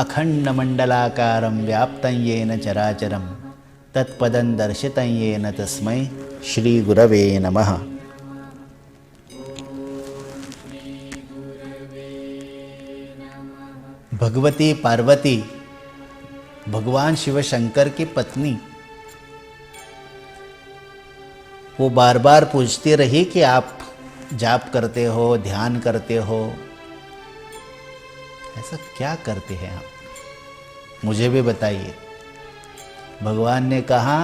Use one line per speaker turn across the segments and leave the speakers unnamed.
अखंडमंडलाकारं व्याप्तं येन चराचरं तत्पदं दर्शितं येन तस्मै श्रीगुरवे नमः। भगवती पार्वती भगवान शिव शंकर की पत्नी, वो बार बार पूछती रही कि आप जाप करते हो, ध्यान करते हो, ऐसा क्या करते हैं आप, मुझे भी बताइए। भगवान ने कहा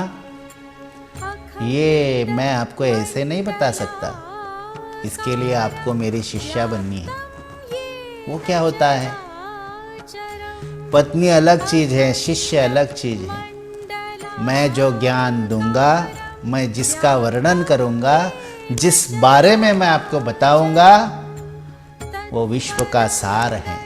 ये मैं आपको ऐसे नहीं बता सकता, इसके लिए आपको मेरी शिष्या बननी है। वो क्या होता है? पत्नी अलग चीज है, शिष्य अलग चीज है। मैं जो ज्ञान दूंगा, मैं जिसका वर्णन करूंगा, जिस बारे में मैं आपको बताऊंगा, वो विश्व का सार है।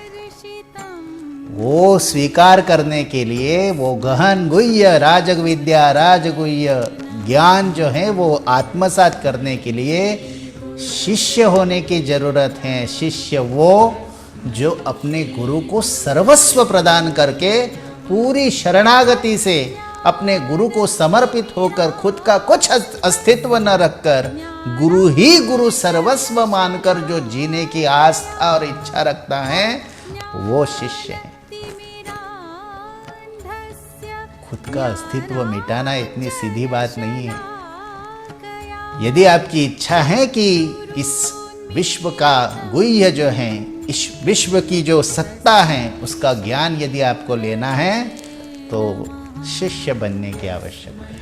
वो स्वीकार करने के लिए, वो गहन गुह्य राजग विद्या, राजगुह्य ज्ञान जो है वो आत्मसात करने के लिए शिष्य होने की जरूरत है। शिष्य वो जो अपने गुरु को सर्वस्व प्रदान करके पूरी शरणागति से अपने गुरु को समर्पित होकर खुद का कुछ अस्तित्व न रखकर गुरु ही गुरु सर्वस्व मानकर जो जीने की आस्था और इच्छा रखता है, वो शिष्य है। खुद का अस्तित्व मिटाना इतनी सीधी बात नहीं है। यदि आपकी इच्छा है कि इस विश्व का गुह्य जो है, इस विश्व की जो सत्ता है, उसका ज्ञान यदि आपको लेना है तो शिष्य बनने की आवश्यकता है।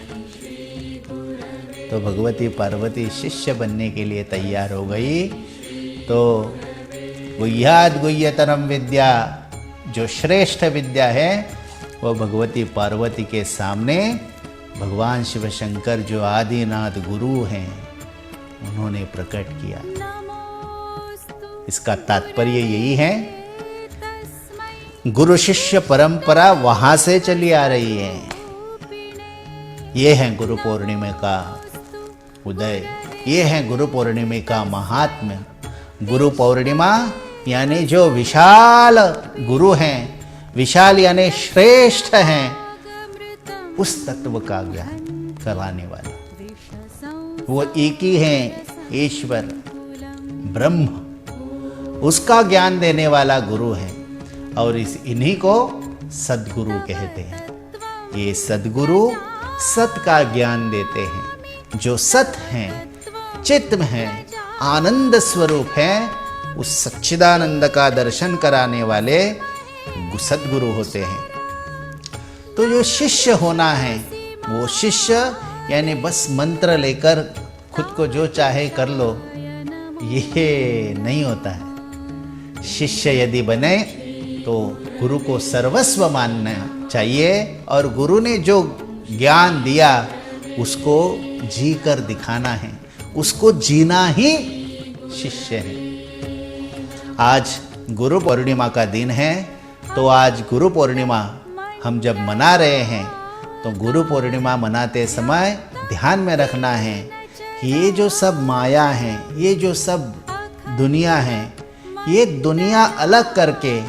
तो भगवती पार्वती शिष्य बनने के लिए तैयार हो गई। तो गुह्याद गुह्यतरम विद्या, जो श्रेष्ठ विद्या है, वो भगवती पार्वती के सामने भगवान शिव शंकर जो आदिनाथ गुरु हैं, उन्होंने प्रकट किया। इसका तात्पर्य यही है, गुरु शिष्य परंपरा वहां से चली आ रही है। ये है गुरु पूर्णिमा का उदय, ये है गुरु पूर्णिमा का महात्म्य। गुरु पूर्णिमा यानी जो विशाल गुरु हैं, विशाल यानी श्रेष्ठ हैं, उस तत्व का ज्ञान कराने वाले वो एक ही हैं, ईश्वर ब्रह्म, उसका ज्ञान देने वाला गुरु है। और इन्हीं को सद्गुरु कहते हैं। ये सद्गुरु सत का ज्ञान देते हैं। जो सत हैं, चित्त हैं, आनंद स्वरूप हैं, उस सच्चिदानंद का दर्शन कराने वाले सद्गुरु होते हैं। तो जो शिष्य होना है, वो शिष्य यानी बस मंत्र लेकर खुद को जो चाहे कर लो, ये नहीं होता है। शिष्य यदि बने तो गुरु को सर्वस्व मानना चाहिए और गुरु ने जो ज्ञान दिया उसको जी कर दिखाना है, उसको जीना ही शिष्य है। आज गुरु पूर्णिमा का दिन है, तो आज गुरु पूर्णिमा हम जब मना रहे हैं, तो गुरु पूर्णिमा मनाते समय ध्यान में रखना है कि ये जो सब माया है, ये जो सब दुनिया है, ये दुनिया अलग करके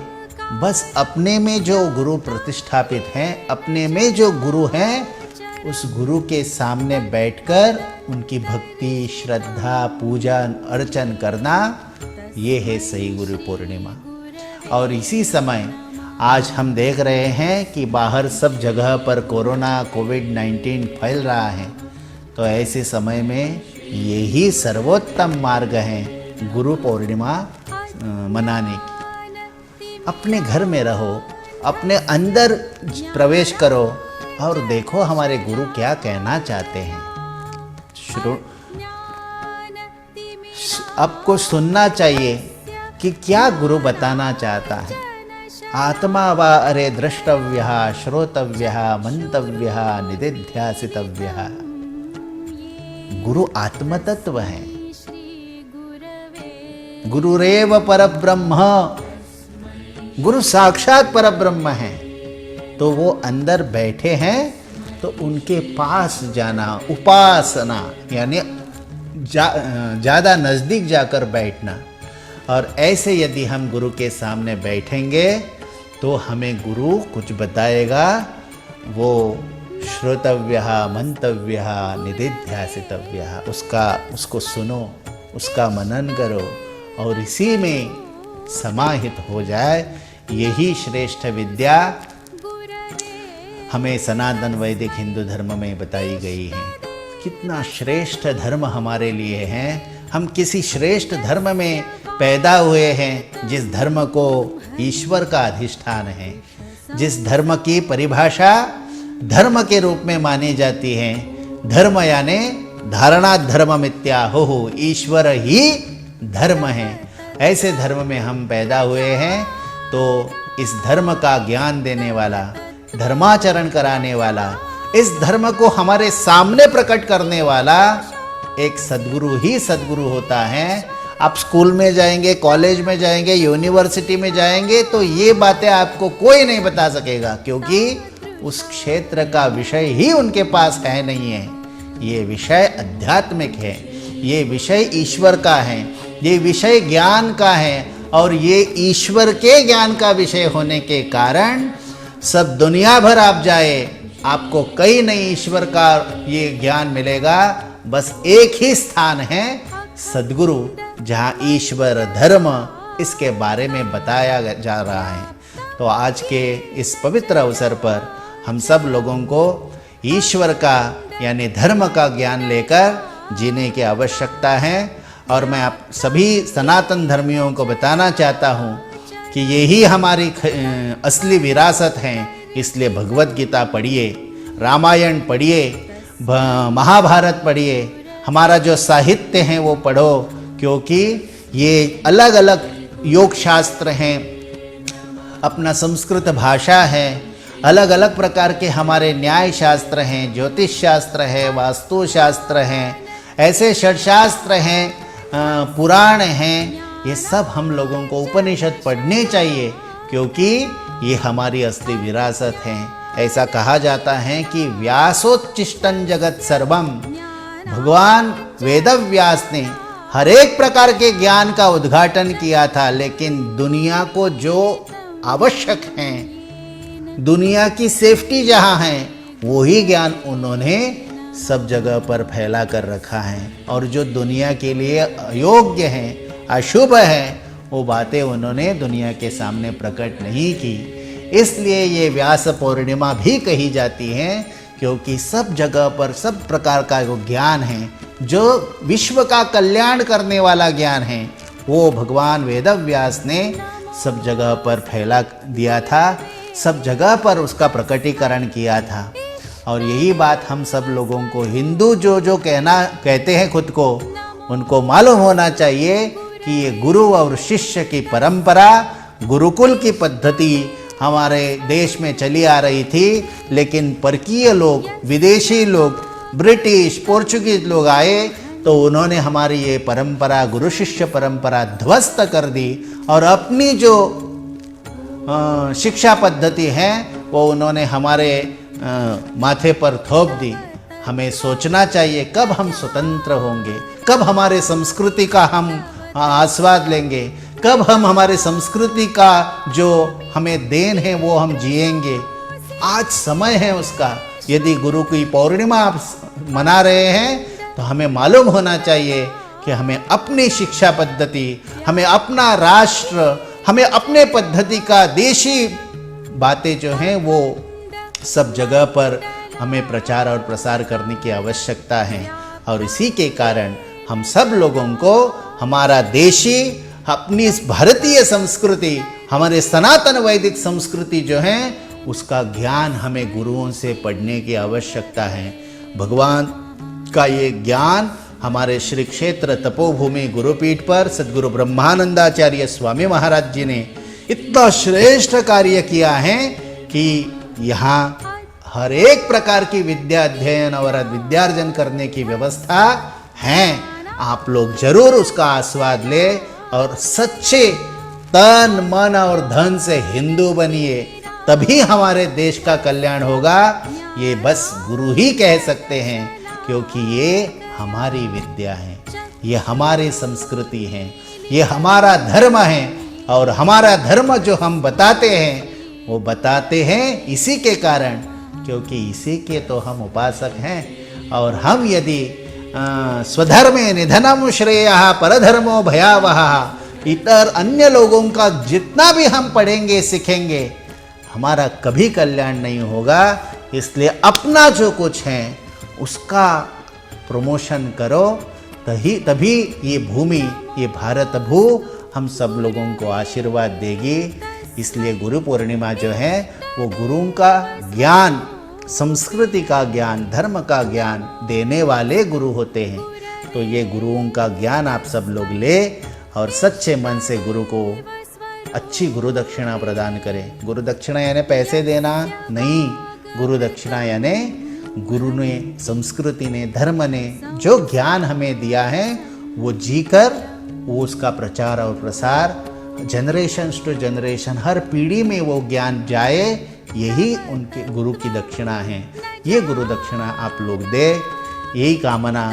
बस अपने में जो गुरु प्रतिष्ठापित हैं, अपने में जो गुरु हैं, उस गुरु के सामने बैठकर उनकी भक्ति, श्रद्धा, पूजा अर्चन करना, ये है सही गुरु पूर्णिमा। और इसी समय आज हम देख रहे हैं कि बाहर सब जगह पर कोरोना कोविड-19 फैल रहा है। तो ऐसे समय में यही सर्वोत्तम मार्ग है गुरु पूर्णिमा मनाने की। अपने घर में रहो, अपने अंदर प्रवेश करो और देखो हमारे गुरु क्या कहना चाहते हैं। आपको सुनना चाहिए कि क्या गुरु बताना चाहता है। आत्मा वा अरे द्रष्टव्य, श्रोतव्य, मंतव्य, निदिध्यासितव्य। गुरु आत्मतत्व है। गुरुरेव परब्रह्म, गुरु साक्षात परब्रह्म है। तो वो अंदर बैठे हैं, तो उनके पास जाना, उपासना यानी ज़्यादा नज़दीक जाकर बैठना। और ऐसे यदि हम गुरु के सामने बैठेंगे तो हमें गुरु कुछ बताएगा, वो श्रोतव्य मंतव्य निदिध्यासितव्य, उसको सुनो, उसका मनन करो और इसी में समाहित हो जाए। यही श्रेष्ठ विद्या हमें सनातन वैदिक हिंदू धर्म में बताई गई है। कितना श्रेष्ठ धर्म हमारे लिए है। हम किसी श्रेष्ठ धर्म में पैदा हुए हैं, जिस धर्म को ईश्वर का अधिष्ठान है, जिस धर्म की परिभाषा धर्म के रूप में मानी जाती है। धर्म यानी धारणा धर्म मित्याहो, ईश्वर ही धर्म है। ऐसे धर्म में हम पैदा हुए हैं, तो इस धर्म का ज्ञान देने वाला, धर्माचरण कराने वाला, इस धर्म को हमारे सामने प्रकट करने वाला एक सद्गुरु ही सद्गुरु होता है। आप स्कूल में जाएंगे, कॉलेज में जाएंगे, यूनिवर्सिटी में जाएंगे तो ये बातें आपको कोई नहीं बता सकेगा, क्योंकि उस क्षेत्र का विषय ही उनके पास है नहीं है। ये विषय आध्यात्मिक है, ये विषय ईश्वर का है, ये विषय ज्ञान का है, और ये ईश्वर के ज्ञान का विषय होने के कारण सब दुनिया भर आप जाए, आपको कहीं नहीं ईश्वर का ये ज्ञान मिलेगा। बस एक ही स्थान है सद्गुरु, जहाँ ईश्वर धर्म इसके बारे में बताया जा रहा है। तो आज के इस पवित्र अवसर पर हम सब लोगों को ईश्वर का यानी धर्म का ज्ञान लेकर जीने की आवश्यकता है। और मैं आप सभी सनातन धर्मियों को बताना चाहता हूँ कि यही हमारी असली विरासत है। इसलिए भगवत गीता पढ़िए, रामायण पढ़िए, महाभारत पढ़िए, हमारा जो साहित्य है वो पढ़ो, क्योंकि ये अलग अलग योग शास्त्र हैं, अपना संस्कृत भाषा है, अलग अलग प्रकार के हमारे न्याय शास्त्र हैं, ज्योतिष शास्त्र है, वास्तु शास्त्र हैं, ऐसे षटशास्त्र हैं, पुराण हैं। ये सब हम लोगों को उपनिषद पढ़ने चाहिए, क्योंकि ये हमारी असली विरासत है। ऐसा कहा जाता है कि व्यासोच्चिष्टं जगत सर्वम, भगवान वेदव्यास ने हर एक प्रकार के ज्ञान का उद्घाटन किया था, लेकिन दुनिया को जो आवश्यक हैं, दुनिया की सेफ्टी जहाँ है, वही ज्ञान उन्होंने सब जगह पर फैला कर रखा है। और जो दुनिया के लिए अयोग्य है, अशुभ है, वो बातें उन्होंने दुनिया के सामने प्रकट नहीं की। इसलिए ये व्यास पूर्णिमा भी कही जाती है, क्योंकि सब जगह पर सब प्रकार का जो ज्ञान है, जो विश्व का कल्याण करने वाला ज्ञान है, वो भगवान वेदव्यास ने सब जगह पर फैला दिया था, सब जगह पर उसका प्रकटीकरण किया था। और यही बात हम सब लोगों को, हिंदू जो कहते हैं खुद को, उनको मालूम होना चाहिए कि ये गुरु और शिष्य की परंपरा, गुरुकुल की पद्धति हमारे देश में चली आ रही थी। लेकिन परकीय लोग, विदेशी लोग, ब्रिटिश, पोर्चुगीज लोग आए तो उन्होंने हमारी ये परंपरा, गुरु शिष्य परंपरा ध्वस्त कर दी, और अपनी जो शिक्षा पद्धति है वो उन्होंने हमारे माथे पर थोप दी। हमें सोचना चाहिए कब हम स्वतंत्र होंगे, कब हमारे संस्कृति का हम आस्वाद लेंगे, कब हम हमारे संस्कृति का जो हमें देन है वो हम जिएंगे। आज समय है उसका। यदि गुरु की पूर्णिमा आप मना रहे हैं तो हमें मालूम होना चाहिए कि हमें अपनी शिक्षा पद्धति, हमें अपना राष्ट्र, हमें अपने पद्धति का देशी बातें जो हैं वो सब जगह पर हमें प्रचार और प्रसार करने की आवश्यकता है। और इसी के कारण हम सब लोगों को हमारा देशी, अपनी इस भारतीय संस्कृति, हमारे सनातन वैदिक संस्कृति जो है उसका ज्ञान हमें गुरुओं से पढ़ने की आवश्यकता है। भगवान का ये ज्ञान हमारे श्री क्षेत्र तपोभूमि गुरुपीठ पर सद्गुरु ब्रह्मानंदाचार्य स्वामी महाराज जी ने इतना श्रेष्ठ कार्य किया है कि यहाँ हर एक प्रकार की विद्या अध्ययन और विद्यार्जन करने की व्यवस्था है। आप लोग जरूर उसका आस्वाद ले और सच्चे तन मन और धन से हिंदू बनिए, तभी हमारे देश का कल्याण होगा। ये बस गुरु ही कह सकते हैं, क्योंकि ये हमारी विद्या है, ये हमारी संस्कृति है, ये हमारा धर्म है। और हमारा धर्म जो हम बताते हैं वो बताते हैं इसी के कारण, क्योंकि इसी के तो हम उपासक हैं। और हम यदि स्वधर्मे निधनम श्रेयः परधर्मो भयावह, इतर अन्य लोगों का जितना भी हम पढ़ेंगे सीखेंगे, हमारा कभी कल्याण नहीं होगा। इसलिए अपना जो कुछ है उसका प्रमोशन करो, तभी ये भूमि, ये भारत भू हम सब लोगों को आशीर्वाद देगी। इसलिए गुरु पूर्णिमा जो है वो गुरुओं का ज्ञान, संस्कृति का ज्ञान, धर्म का ज्ञान देने वाले गुरु होते हैं। तो ये गुरुओं का ज्ञान आप सब लोग ले और सच्चे मन से गुरु को अच्छी गुरु दक्षिणा प्रदान करें। गुरु दक्षिणा यानी पैसे देना नहीं, गुरु दक्षिणा यानी गुरु ने, संस्कृति ने, धर्म ने जो ज्ञान हमें दिया है वो जीकर वो उसका प्रचार और प्रसार जनरेशन टू जनरेशन, हर पीढ़ी में वो ज्ञान जाए, यही उनके गुरु की दक्षिणा है। ये गुरु दक्षिणा आप लोग दे, यही कामना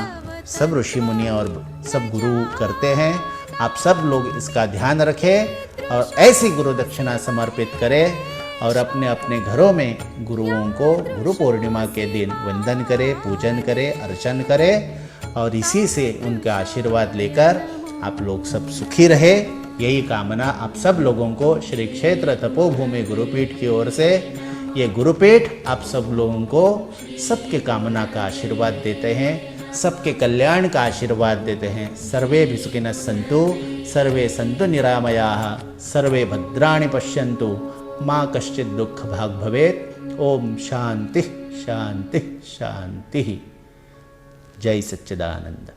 सब ऋषि मुनि और सब गुरु करते हैं। आप सब लोग इसका ध्यान रखें और ऐसी गुरु दक्षिणा समर्पित करें और अपने अपने घरों में गुरुओं को गुरु पूर्णिमा के दिन वंदन करें, पूजन करें, अर्चन करें और इसी से उनका आशीर्वाद लेकर आप लोग सब सुखी रहे। यही कामना आप सब लोगों को श्री क्षेत्र तपोभूमि गुरुपीठ की ओर से, ये गुरुपीठ आप सब लोगों को सबके कामना का आशीर्वाद देते हैं, सबके कल्याण का आशीर्वाद देते हैं। सर्वे भी सुखिनः सन्तु, सर्वे सन्तु निरामयाः, सर्वे भद्राणि पश्यन्तु, माँ कश्चित् दुःख भाग् भवेत्। ओम शांति शांति शांति। जय सच्चिदानंद।